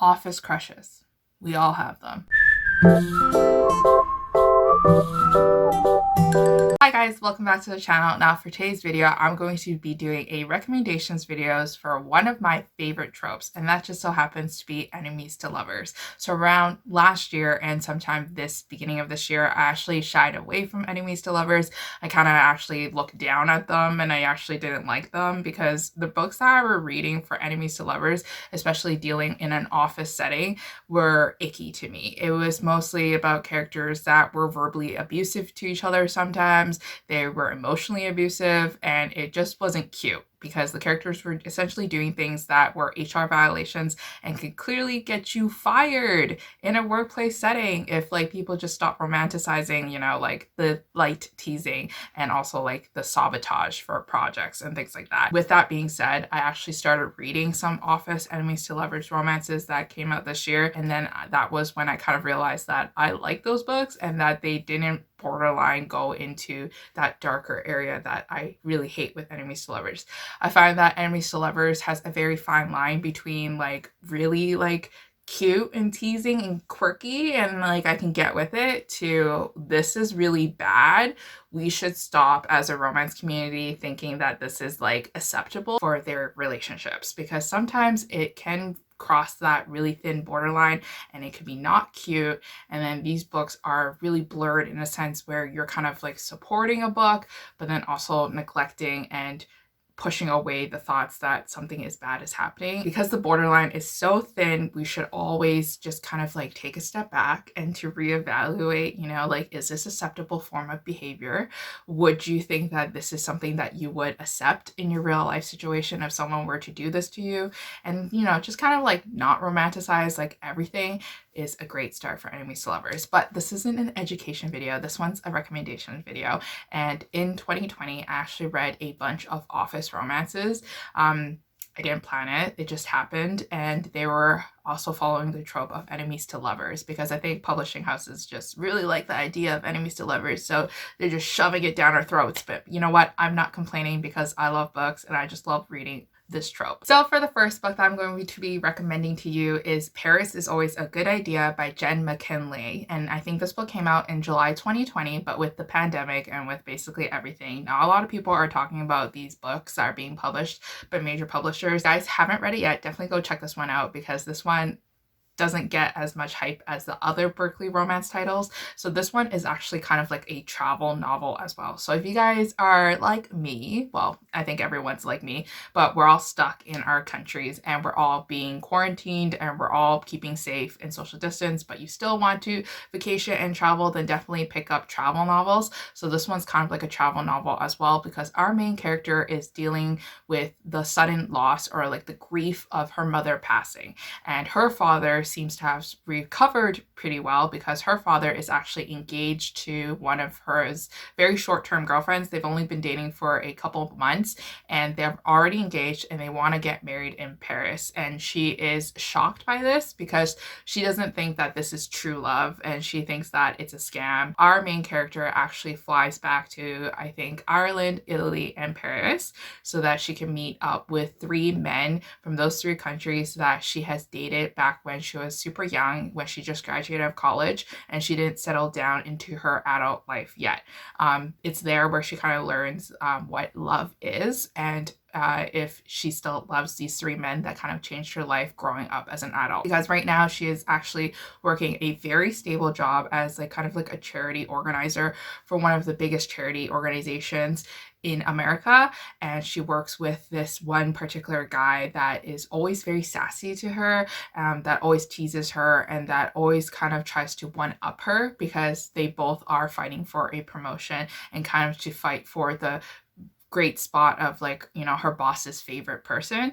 Office crushes. We all have them. Hi guys, welcome back to the channel. Now for today's video, I'm going to be doing a recommendations videos for one of my favorite tropes, and that just so happens to be enemies to lovers. So around last year and sometime this beginning of this year, I actually shied away from enemies to lovers. I kind of actually looked down at them and I actually didn't like them because the books that I were reading for enemies to lovers, especially dealing in an office setting, were icky to me. It was mostly about characters that were verbally abusive to each other sometimes. They were emotionally abusive, and it just wasn't cute because the characters were essentially doing things that were HR violations and could clearly get you fired in a workplace setting if like people just stop romanticizing, you know, like the light teasing and also like the sabotage for projects and things like that. With that being said, I actually started reading some office enemies to lovers romances that came out this year, and then that was when I kind of realized that I like those books and that they didn't borderline go into that darker area that I really hate with enemies to lovers. I find that enemies to lovers has a very fine line between like really like cute and teasing and quirky and like I can get with it to this is really bad. We should stop as a romance community thinking that this is like acceptable for their relationships, because sometimes it can cross that really thin borderline and it could be not cute. And then these books are really blurred in a sense where you're kind of like supporting a book but then also neglecting and pushing away the thoughts that something is bad is happening. Because the borderline is so thin, we should always just kind of like take a step back and to reevaluate, you know, like, is this acceptable form of behavior? Would you think that this is something that you would accept in your real life situation if someone were to do this to you? And, you know, just kind of like not romanticize like everything is a great start for enemies to lovers. But this isn't an education video. This one's a recommendation video. And in 2020, I actually read a bunch of office romances. I didn't plan it. It just happened. And they were also following the trope of enemies to lovers, because I think publishing houses just really like the idea of enemies to lovers. So they're just shoving it down our throats. But you know what? I'm not complaining because I love books and I just love reading this trope. So for the first book that I'm going to be recommending to you is Paris is Always a Good Idea by Jen McKinley. And I think this book came out in July 2020, but with the pandemic and with basically everything, now a lot of people are talking about these books that are being published by major publishers. Guys, haven't read it yet, definitely go check this one out because this one doesn't get as much hype as the other Berkeley romance titles. So this one is actually kind of like a travel novel as well. So if you guys are like me, well, I think everyone's like me, but we're all stuck in our countries and we're all being quarantined and we're all keeping safe and social distance, but you still want to vacation and travel, then definitely pick up travel novels. So this one's kind of like a travel novel as well, because our main character is dealing with the sudden loss or like the grief of her mother passing, and her father seems to have recovered pretty well because her father is actually engaged to one of her very short-term girlfriends. They've only been dating for a couple of months and they're already engaged and they want to get married in Paris. And she is shocked by this because she doesn't think that this is true love and she thinks that it's a scam. Our main character actually flies back to, I think, Ireland, Italy, and Paris so that she can meet up with 3 men from those 3 countries that she has dated back when she was super young, when she just graduated of college and she didn't settle down into her adult life yet. It's there where she kind of learns what love is and if she still loves these 3 men that kind of changed her life growing up as an adult. Because right now she is actually working a very stable job as like kind of like a charity organizer for one of the biggest charity organizations in America, and she works with this one particular guy that is always very sassy to her, that always teases her and that always kind of tries to one-up her because they both are fighting for a promotion and kind of to fight for the great spot of like, you know, her boss's favorite person.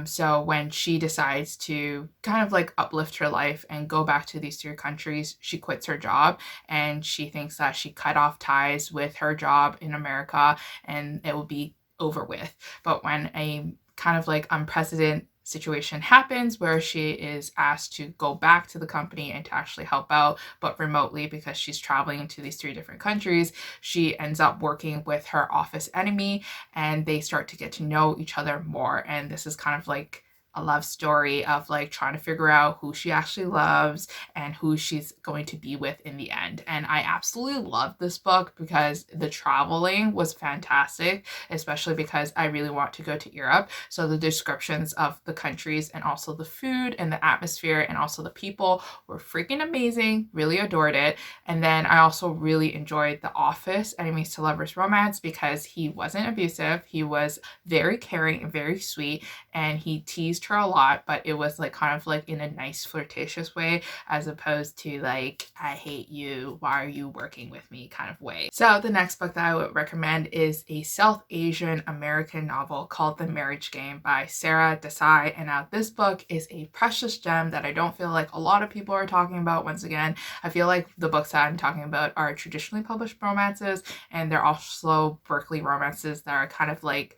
So when she decides to kind of like uplift her life and go back to these 3 countries, she quits her job and she thinks that she cut off ties with her job in America and it will be over with. But when a kind of like unprecedented situation happens where she is asked to go back to the company and to actually help out, but remotely because she's traveling to these 3 different countries. She ends up working with her office enemy and they start to get to know each other more. And this is kind of like a love story of like trying to figure out who she actually loves and who she's going to be with in the end. And I absolutely loved this book because the traveling was fantastic, especially because I really want to go to Europe. So the descriptions of the countries and also the food and the atmosphere and also the people were freaking amazing. Really adored it. And then I also really enjoyed The Office, Enemies to Lovers romance, because he wasn't abusive. He was very caring and very sweet, and he teased her a lot, but it was like kind of like in a nice flirtatious way, as opposed to like, I hate you, why are you working with me kind of way. So the next book that I would recommend is a South Asian American novel called The Marriage Game by Sarah Desai. And now this book is a precious gem that I don't feel like a lot of people are talking about. Once again, I feel like the books that I'm talking about are traditionally published romances, and they're also Berkeley romances that are kind of like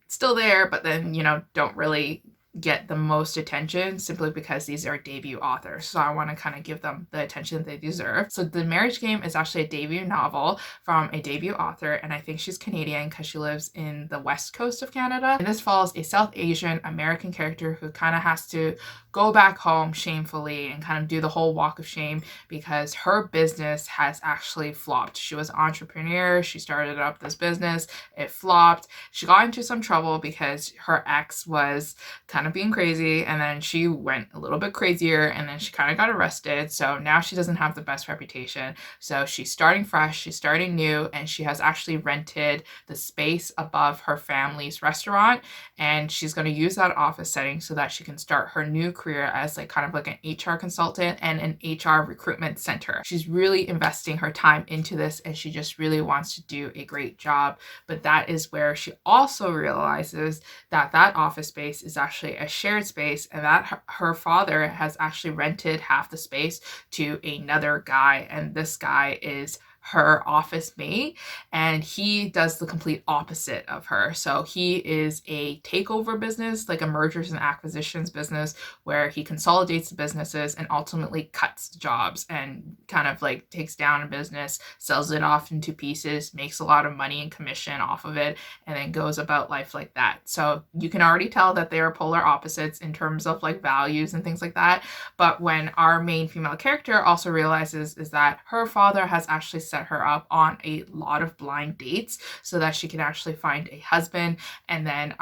still there, but then, you know, don't really get the most attention simply because these are debut authors. So I want to kind of give them the attention they deserve. So The Marriage Game is actually a debut novel from a debut author, and I think she's Canadian because she lives in the west coast of Canada. And this follows a South Asian American character who kind of has to go back home shamefully and kind of do the whole walk of shame because her business has actually flopped. She was an entrepreneur. She started up this business. It flopped. She got into some trouble because her ex was kind of being crazy, and then she went a little bit crazier, and then she kind of got arrested. So now she doesn't have the best reputation. So she's starting fresh, she's starting new, and she has actually rented the space above her family's restaurant, and she's going to use that office setting so that she can start her new career as like kind of like an HR consultant and an HR recruitment center. She's really investing her time into this, and she just really wants to do a great job. But that is where she also realizes that that office space is actually a shared space, and that her father has actually rented half the space to another guy, and this guy is her office mate, and he does the complete opposite of her. So he is a takeover business, like a mergers and acquisitions business, where he consolidates the businesses and ultimately cuts jobs and kind of like takes down a business, sells it off into pieces, makes a lot of money and commission off of it, and then goes about life like that. So you can already tell that they are polar opposites in terms of like values and things like that. But when our main female character also realizes is that her father has actually set her up on a lot of blind dates so that she can actually find a husband, and then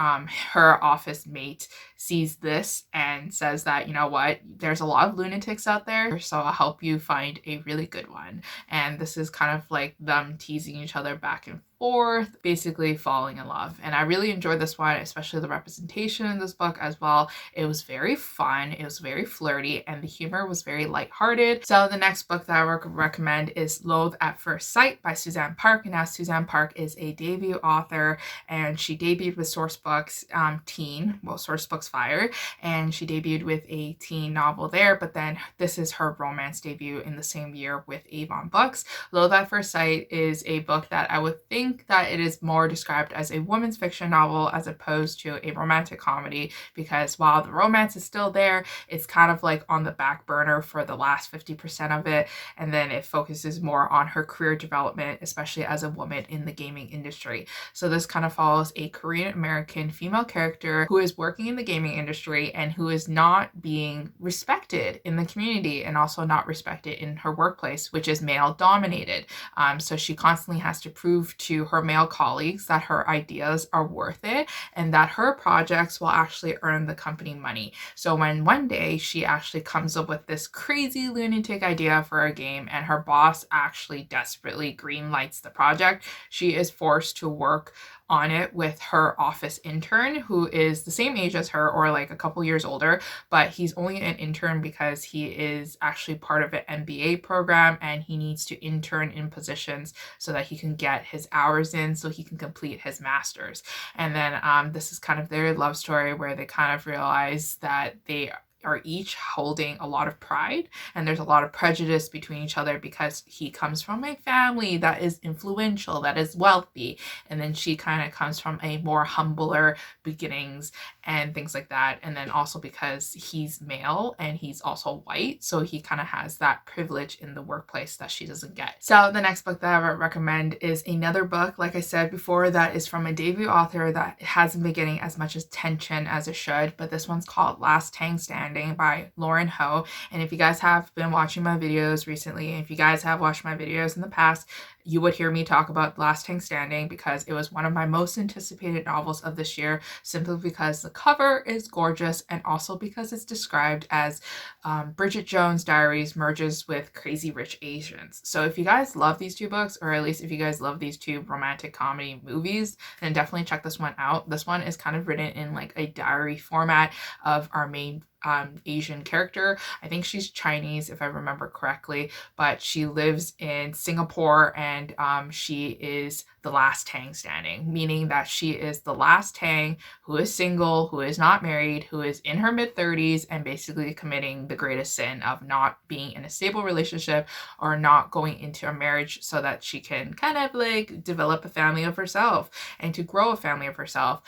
her office mate sees this and says that, you know what, there's a lot of lunatics out there, so I'll help you find a really good one. And this is kind of like them teasing each other back and forth, basically falling in love. And I really enjoyed this one, especially the representation in this book as well. It was very fun, it was very flirty, and the humor was very lighthearted. So the next book that I recommend is Loathe at First Sight by Suzanne Park. And now Suzanne Park is a debut author, and she debuted with Sourcebooks Sourcebooks Fire, and she debuted with a teen novel there, but then this is her romance debut in the same year with Avon Books. Loathe at First Sight is a book that I would think that it is more described as a women's fiction novel as opposed to a romantic comedy, because while the romance is still there, it's kind of like on the back burner for the last 50% of it, and then it focuses more on her career development, especially as a woman in the gaming industry. So this kind of follows a Korean American female character who is working in the gaming industry and who is not being respected in the community and also not respected in her workplace, which is male dominated. So she constantly has to prove to her male colleagues that her ideas are worth it and that her projects will actually earn the company money. So when one day she actually comes up with this crazy lunatic idea for a game and her boss actually desperately greenlights the project, she is forced to work on it with her office intern who is the same age as her or like a couple years older, but he's only an intern because he is actually part of an MBA program and he needs to intern in positions so that he can get his hours in so he can complete his master's. And then this is kind of their love story where they kind of realize that they are each holding a lot of pride, and there's a lot of prejudice between each other because he comes from a family that is influential, that is wealthy, and then she kind of comes from a more humbler beginnings and things like that. And then also because he's male and he's also white, so he kind of has that privilege in the workplace that she doesn't get. So the next book that I would recommend is another book, like I said before, that is from a debut author that hasn't been getting as much attention as it should, but this one's called Last Tang Standing by Lauren Ho. And if you guys have been watching my videos recently, if you guys have watched my videos in the past, you would hear me talk about Last Tang Standing because it was one of my most anticipated novels of this year, simply because the cover is gorgeous and also because it's described as Bridget Jones' Diaries merges with Crazy Rich Asians. So if you guys love these two books, or at least if you guys love these two romantic comedy movies, then definitely check this one out. This one is kind of written in like a diary format of our main Asian character. I think she's Chinese if I remember correctly, but she lives in Singapore, and she is the last Tang standing, meaning that she is the last Tang who is single, who is not married, who is in her mid-30s, and basically committing the greatest sin of not being in a stable relationship or not going into a marriage so that she can kind of like develop a family of herself and to grow a family of herself.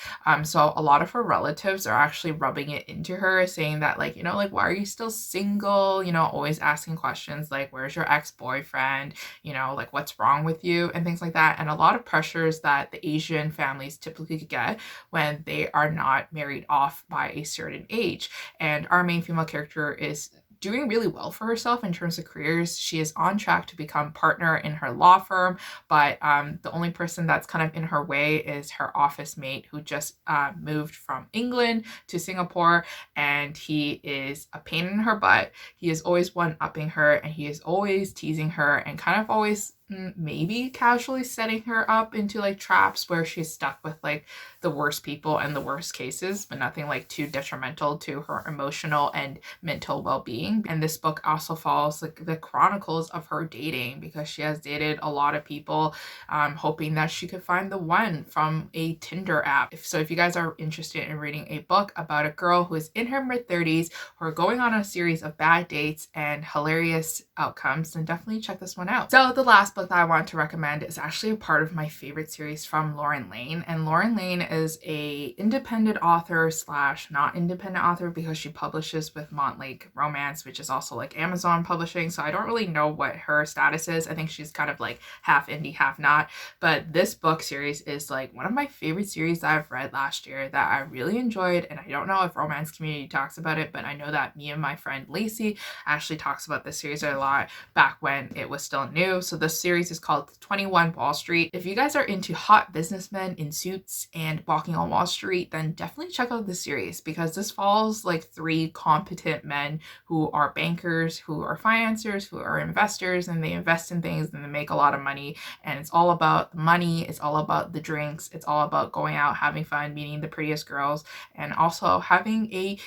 So a lot of her relatives are actually rubbing it into her, saying that like, you know, like, why are you still single? You know, always asking questions like, where's your ex-boyfriend? You know, like, what's wrong with you? And things like that. And a lot of pressures that the Asian families typically get when they are not married off by a certain age. And our main female character is doing really well for herself in terms of careers. She is on track to become partner in her law firm, but the only person that's kind of in her way is her office mate who just moved from England to Singapore, and he is a pain in her butt. He is always one-upping her, and he is always teasing her and kind of always maybe casually setting her up into like traps where she's stuck with like the worst people and the worst cases, but nothing like too detrimental to her emotional and mental well-being. And this book also follows like the chronicles of her dating, because she has dated a lot of people, hoping that she could find the one from a Tinder app. So if you guys are interested in reading a book about a girl who is in her mid-30s who are going on a series of bad dates and hilarious outcomes, then definitely check this one out. So the last book that I want to recommend is actually a part of my favorite series from Lauren Lane. And Lauren Lane is a independent author slash not independent author, because she publishes with Montlake Romance, which is also like Amazon publishing. So I don't really know what her status is. I think she's kind of like half indie, half not. But this book series is like one of my favorite series that I've read last year that I really enjoyed. And I don't know if Romance Community talks about it, but I know that me and my friend Lacey actually talks about this series a lot back when it was still new. So this series is called 21 Wall Street. If you guys are into hot businessmen in suits and walking on Wall Street, then definitely check out this series, because this follows like three competent men who are bankers, who are financiers, who are investors, and they invest in things and they make a lot of money. And it's all about the money, it's all about the drinks, it's all about going out, having fun, meeting the prettiest girls, and also having a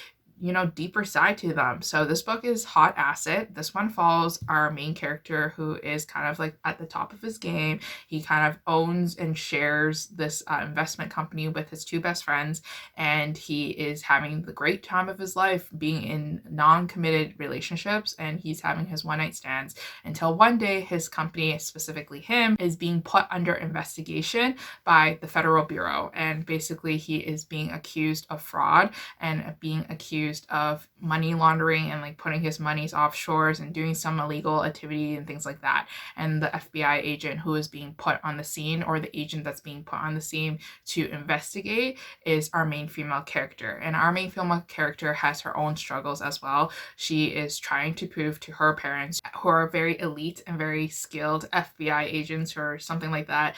deeper side to them. So this book is hot acid. This one follows our main character, who is kind of like at the top of his game. He kind of owns and shares this investment company with his two best friends, and he is having the great time of his life being in non-committed relationships, and he's having his one-night stands until one day his company, specifically him, is being put under investigation by the Federal Bureau. And basically he is being accused of fraud and being accused of money laundering and like putting his monies offshores and doing some illegal activity and things like that. And the FBI agent who is being put on the scene, or the agent that's being put on the scene to investigate, is our main female character. And our main female character has her own struggles as well. She is trying to prove to her parents, who are very elite and very skilled FBI agents or something like that,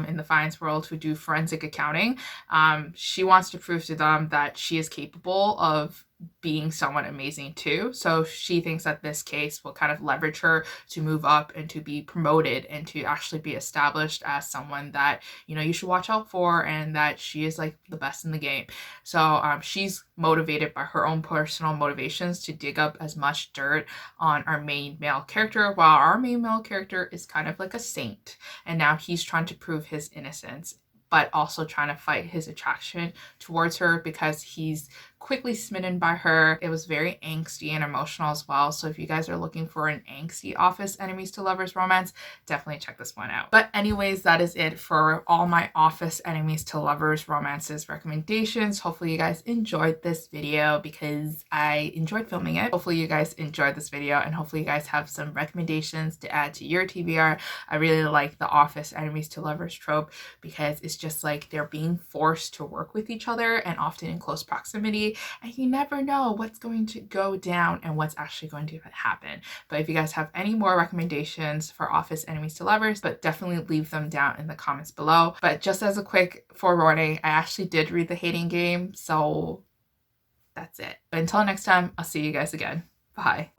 in the finance world, who do forensic accounting. She wants to prove to them that she is capable of being someone amazing too. So she thinks that this case will kind of leverage her to move up and to be promoted and to actually be established as someone that, you should watch out for, and that she is like the best in the game. So she's motivated by her own personal motivations to dig up as much dirt on our main male character, while our main male character is kind of like a saint. And now he's trying to prove his innocence, but also trying to fight his attraction towards her, because he's quickly smitten by her. It was very angsty and emotional as well. So if you guys are looking for an angsty office enemies to lovers romance, definitely check this one out. But anyways, that is it for all my office enemies to lovers romances recommendations. Hopefully you guys enjoyed this video because I enjoyed filming it. Hopefully you guys enjoyed this video, and hopefully you guys have some recommendations to add to your TBR. I really like the office enemies to lovers trope because it's just like they're being forced to work with each other and often in close proximity, and you never know what's going to go down and what's actually going to happen. But if you guys have any more recommendations for office enemies to lovers, but definitely leave them down in the comments below. But just as a quick forewarning, I actually did read The Hating Game, so that's it. But until next time, I'll see you guys again. Bye.